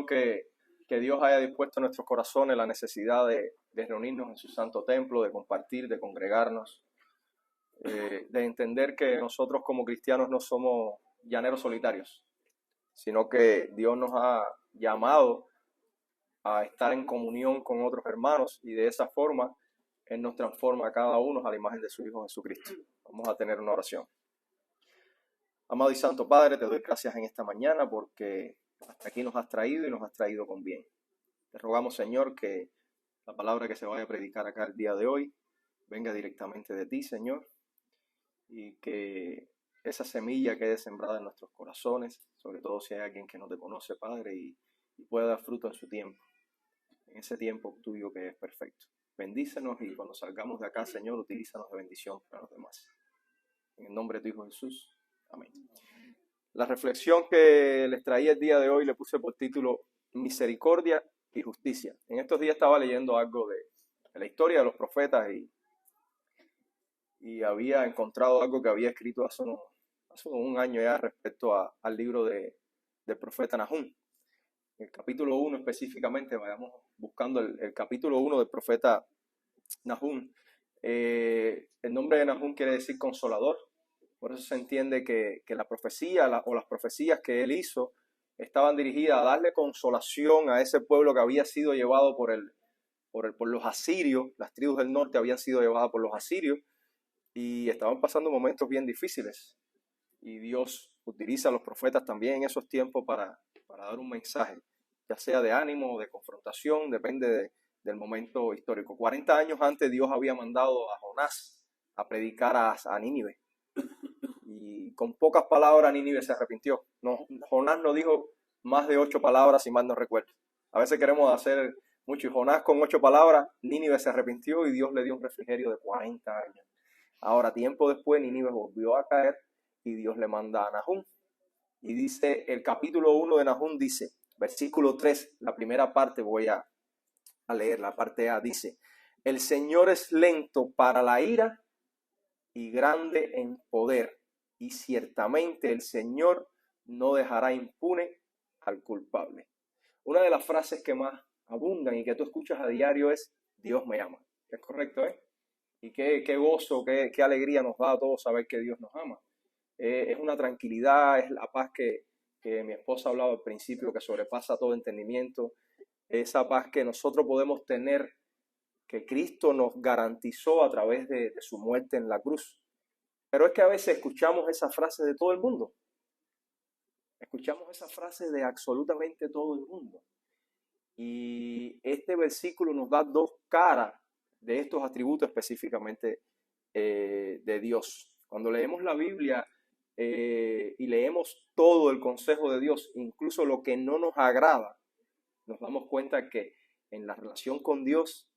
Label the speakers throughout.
Speaker 1: bendición que Dios haya dispuesto en nuestros corazones la necesidad de reunirnos en su santo templo, de compartir, de congregarnos, de entender que nosotros como cristianos no somos llaneros solitarios, sino que Dios nos ha llamado a estar en comunión con otros hermanos y de esa forma Él nos transforma a cada uno a la imagen de su Hijo Jesucristo. Vamos a tener una oración. Amado y Santo Padre, te doy gracias en esta mañana porque hasta aquí nos has traído y nos has traído con bien. Te rogamos, Señor, que la palabra que se vaya a predicar acá el día de hoy venga directamente de ti, Señor, y que esa semilla quede sembrada en nuestros corazones, sobre todo si hay alguien que no te conoce, Padre, y pueda dar fruto en su tiempo, en ese tiempo tuyo que es perfecto. Bendícenos y cuando salgamos de acá, Señor, utilízanos de bendición para los demás. En el nombre de tu Hijo Jesús. Amén. La reflexión que les traía el día de hoy le puse por título Misericordia y Justicia. En estos días estaba leyendo algo de la historia de los profetas y había encontrado algo que había escrito hace un año ya respecto al libro del profeta Nahum. El capítulo 1 específicamente, vayamos buscando el capítulo 1 del profeta Nahum. El nombre de Nahum quiere decir consolador. Por eso se entiende que la profecía o las profecías que él hizo estaban dirigidas a darle consolación a ese pueblo que había sido llevado por los asirios. Las tribus del norte habían sido llevadas por los asirios y estaban pasando momentos bien difíciles. Y Dios utiliza a los profetas también en esos tiempos para dar un mensaje, ya sea de ánimo o de confrontación, depende del momento histórico. 40 años antes Dios había mandado a Jonás a predicar a Nínive. Y con pocas palabras Nínive se arrepintió. No, Jonás no dijo más de 8 palabras, si mal no recuerdo. A veces queremos hacer mucho. Y Jonás con 8 palabras, Nínive se arrepintió y Dios le dio un refrigerio de 40 años. Ahora, tiempo después, Nínive volvió a caer y Dios le manda a Nahum. Y dice, el capítulo 1 de Nahum dice, versículo 3, la primera parte voy a leer, la parte A, dice, el Señor es lento para la ira y grande en poder, y ciertamente el Señor no dejará impune al culpable. Una de las frases que más abundan y que tú escuchas a diario es, Dios me ama. Es correcto, ¿eh? Y qué gozo, qué alegría nos da a todos saber que Dios nos ama. Es una tranquilidad, es la paz que mi esposa hablaba al principio, que sobrepasa todo entendimiento. Esa paz que nosotros podemos tener, que Cristo nos garantizó a través de su muerte en la cruz. Pero es que a veces escuchamos esa frase de todo el mundo. Escuchamos esa frase de absolutamente todo el mundo. Y este versículo nos da dos caras de estos atributos específicamente de Dios. Cuando leemos la Biblia y leemos todo el consejo de Dios, incluso lo que no nos agrada, nos damos cuenta que en la relación con Dios,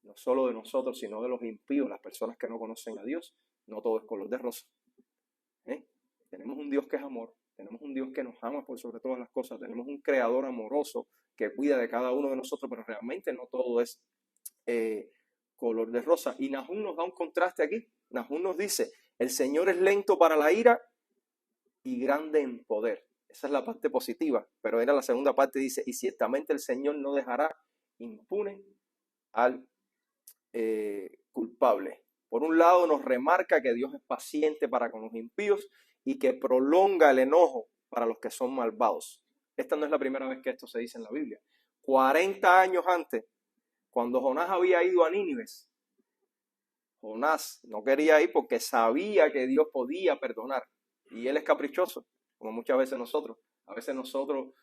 Speaker 1: no solo de nosotros, sino de los impíos, las personas que no conocen a Dios, no todo es color de rosa. Tenemos un Dios que es amor, tenemos un Dios que nos ama por sobre todas las cosas, tenemos un creador amoroso que cuida de cada uno de nosotros, pero realmente no todo es color de rosa. Y Nahum nos da un contraste aquí. Nahum nos dice, el Señor es lento para la ira y grande en poder. Esa es la parte positiva, pero era la segunda parte, dice, y ciertamente el Señor no dejará impune al culpable. Por un lado nos remarca que Dios es paciente para con los impíos y que prolonga el enojo para los que son malvados. Esta no es la primera vez que esto se dice en la Biblia. 40 años antes, cuando Jonás había ido a Nínive, Jonás no quería ir porque sabía que Dios podía perdonar. Y él es caprichoso, como muchas veces nosotros. A veces nosotros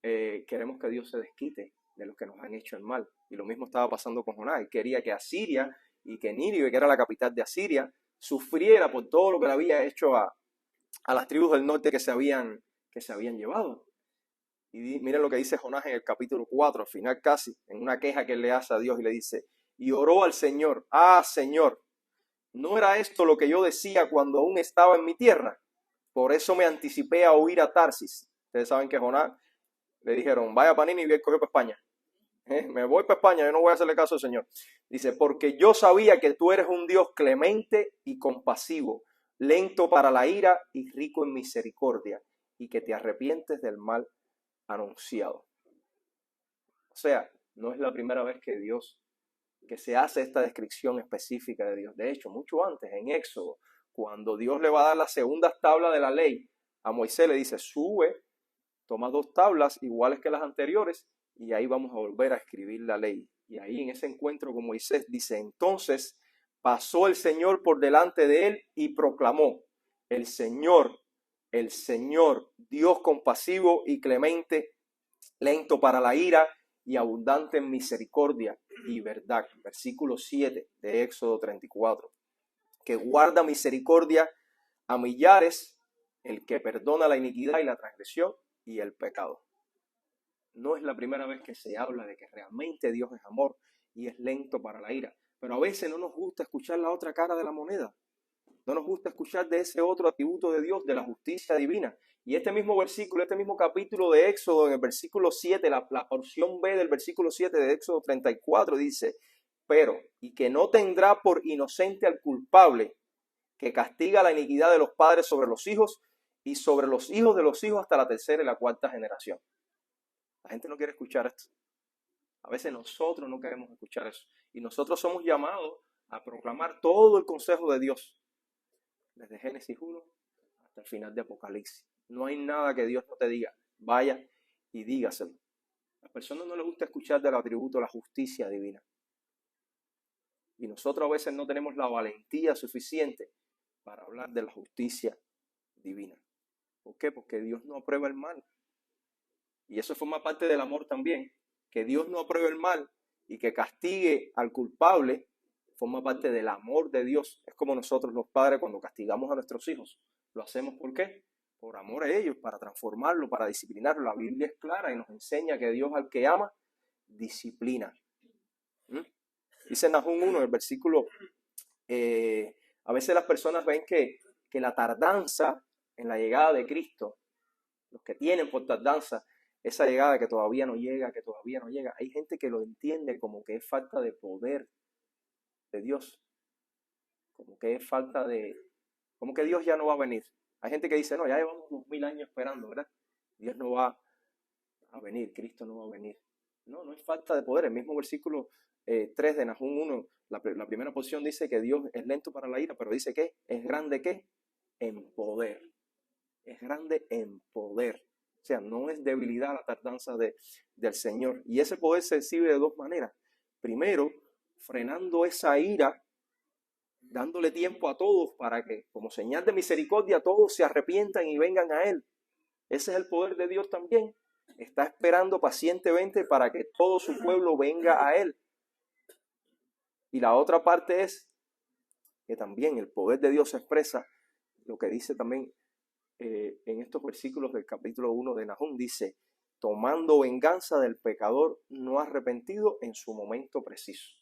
Speaker 1: queremos que Dios se desquite de los que nos han hecho el mal. Y lo mismo estaba pasando con Jonás. Él quería que Asiria y que Nínive, que era la capital de Asiria, sufriera por todo lo que le había hecho a las tribus del norte que se habían llevado. Y miren lo que dice Jonás en el capítulo 4, al final casi, en una queja que él le hace a Dios y le dice, y oró al Señor, Señor, ¿no era esto lo que yo decía cuando aún estaba en mi tierra? Por eso me anticipé a huir a Tarsis. Ustedes saben que Jonás le dijeron, vaya para Nínive y él cogió para España. Me voy para España, yo no voy a hacerle caso al Señor. Dice, porque yo sabía que tú eres un Dios clemente y compasivo, lento para la ira y rico en misericordia, y que te arrepientes del mal anunciado. O sea, no es la primera vez que se hace esta descripción específica de Dios. De hecho, mucho antes, en Éxodo, cuando Dios le va a dar las segundas tablas de la ley, a Moisés le dice, sube, toma 2 tablas iguales que las anteriores y ahí vamos a volver a escribir la ley. Y ahí en ese encuentro con Moisés dice, entonces pasó el Señor por delante de él y proclamó, el Señor, Dios compasivo y clemente, lento para la ira y abundante en misericordia y verdad. Versículo 7 de Éxodo 34. Que guarda misericordia a millares, el que perdona la iniquidad y la transgresión y el pecado. No es la primera vez que se habla de que realmente Dios es amor y es lento para la ira. Pero a veces no nos gusta escuchar la otra cara de la moneda. No nos gusta escuchar de ese otro atributo de Dios, de la justicia divina. Y este mismo versículo, este mismo capítulo de Éxodo, en el versículo 7, la porción B del versículo 7 de Éxodo 34 dice, pero, y que no tendrá por inocente al culpable, que castiga la iniquidad de los padres sobre los hijos y sobre los hijos de los hijos hasta la 3ª y la 4ª generación. La gente no quiere escuchar esto. A veces nosotros no queremos escuchar eso. Y nosotros somos llamados a proclamar todo el consejo de Dios, desde Génesis 1 hasta el final de Apocalipsis. No hay nada que Dios no te diga. Vaya y dígaselo. A las personas no les gusta escuchar del atributo de la justicia divina. Y nosotros a veces no tenemos la valentía suficiente para hablar de la justicia divina. ¿Por qué? Porque Dios no aprueba el mal. Y eso forma parte del amor también. Que Dios no apruebe el mal y que castigue al culpable forma parte del amor de Dios. Es como nosotros los padres cuando castigamos a nuestros hijos. ¿Lo hacemos por qué? Por amor a ellos, para transformarlo, para disciplinarlo. La Biblia es clara y nos enseña que Dios al que ama, disciplina. Dice Nahum 1, el versículo, a veces las personas ven que la tardanza en la llegada de Cristo, los que tienen por tardanza esa llegada que todavía no llega, hay gente que lo entiende como que es falta de poder de Dios, como que es como que Dios ya no va a venir. Hay gente que dice, no, ya llevamos 2000 años esperando, ¿verdad? Dios no va a venir, Cristo no va a venir. No es falta de poder. El mismo versículo 3 de Nahum 1, la primera posición dice que Dios es lento para la ira, pero dice que es grande ¿qué? En poder. Es grande en poder. O sea, no es debilidad la tardanza del Señor. Y ese poder se exhibe de 2 maneras. Primero, frenando esa ira, dándole tiempo a todos para que, como señal de misericordia, todos se arrepientan y vengan a Él. Ese es el poder de Dios también. Está esperando pacientemente para que todo su pueblo venga a Él. Y la otra parte es que también el poder de Dios se expresa, lo que dice también en estos versículos del capítulo 1 de Nahum, dice, tomando venganza del pecador no arrepentido en su momento preciso.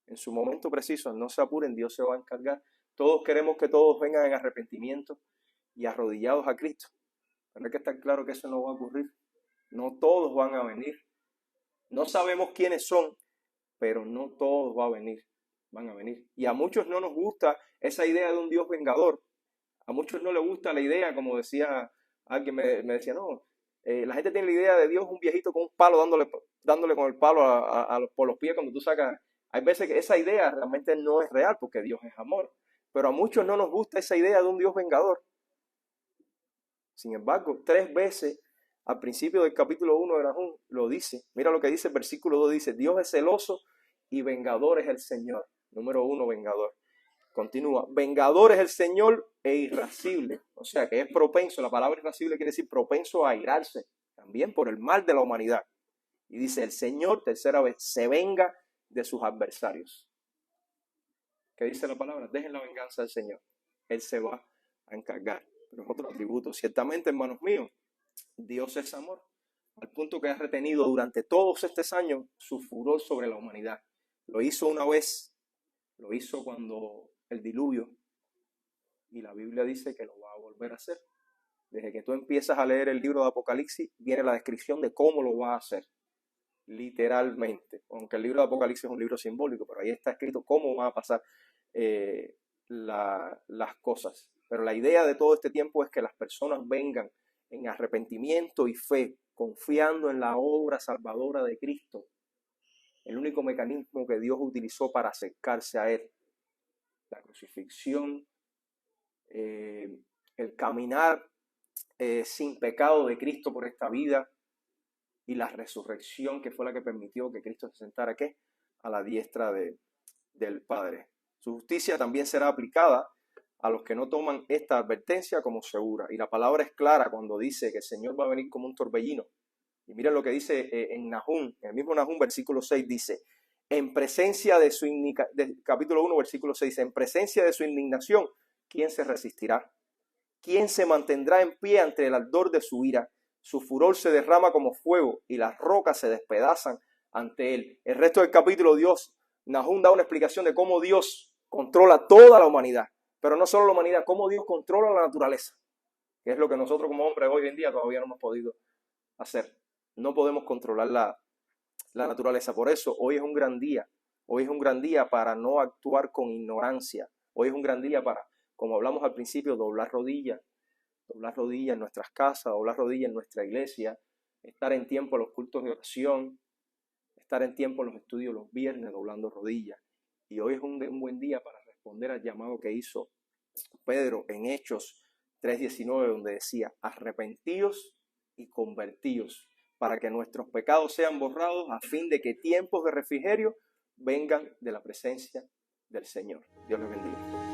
Speaker 1: En su momento preciso, no se apuren, Dios se va a encargar. Todos queremos que todos vengan en arrepentimiento y arrodillados a Cristo. Pero hay que estar claro que eso no va a ocurrir. No todos van a venir. No sabemos quiénes son, pero no todos van a venir. Y a muchos no nos gusta esa idea de un Dios vengador. A muchos no les gusta la idea, como decía alguien, me decía, no, la gente tiene la idea de Dios un viejito con un palo dándole con el palo por los pies cuando tú sacas. Hay veces que esa idea realmente no es real porque Dios es amor. Pero a muchos no nos gusta esa idea de un Dios vengador. Sin embargo, 3 veces al principio del capítulo 1 de Nahum lo dice. Mira lo que dice el versículo 2, dice, Dios es celoso y vengador es el Señor. Número 1, vengador. Continúa, vengador es el Señor e irascible. O sea que es propenso, la palabra irascible quiere decir propenso a airarse también por el mal de la humanidad. Y dice, el Señor, tercera vez, se venga de sus adversarios. ¿Qué dice la palabra? Dejen la venganza del Señor. Él se va a encargar. Pero es otro atributo. Ciertamente, hermanos míos, Dios es amor. Al punto que ha retenido durante todos estos años su furor sobre la humanidad. Lo hizo una vez. Lo hizo cuando el diluvio. Y la Biblia dice que lo va a volver a hacer. Desde que tú empiezas a leer el libro de Apocalipsis, viene la descripción de cómo lo va a hacer. Literalmente. Aunque el libro de Apocalipsis es un libro simbólico, pero ahí está escrito cómo van a pasar las cosas. Pero la idea de todo este tiempo es que las personas vengan en arrepentimiento y fe, confiando en la obra salvadora de Cristo, el único mecanismo que Dios utilizó para acercarse a Él, la crucifixión, el caminar sin pecado de Cristo por esta vida y la resurrección que fue la que permitió que Cristo se sentara ¿qué? A la diestra del Padre. Su justicia también será aplicada a los que no toman esta advertencia como segura. Y la palabra es clara cuando dice que el Señor va a venir como un torbellino. Y miren lo que dice en Nahum, en el mismo Nahum, versículo 6, dice, en presencia de su capítulo 1, versículo 6, en presencia de su indignación, ¿quién se resistirá? ¿Quién se mantendrá en pie ante el ardor de su ira? Su furor se derrama como fuego y las rocas se despedazan ante él. El resto del capítulo, Nahum da una explicación de cómo Dios controla toda la humanidad, pero no solo la humanidad, cómo Dios controla la naturaleza, que es lo que nosotros como hombres hoy en día todavía no hemos podido hacer. No podemos controlar la naturaleza. Por eso hoy es un gran día. Hoy es un gran día para no actuar con ignorancia. Hoy es un gran día para, como hablamos al principio, doblar rodillas en nuestras casas, doblar rodillas en nuestra iglesia, estar en tiempo en los cultos de oración, estar en tiempo en los estudios los viernes doblando rodillas. Y hoy es un buen día para responder al llamado que hizo Pedro en Hechos 3:19, donde decía, arrepentíos y convertíos para que nuestros pecados sean borrados a fin de que tiempos de refrigerio vengan de la presencia del Señor. Dios les bendiga.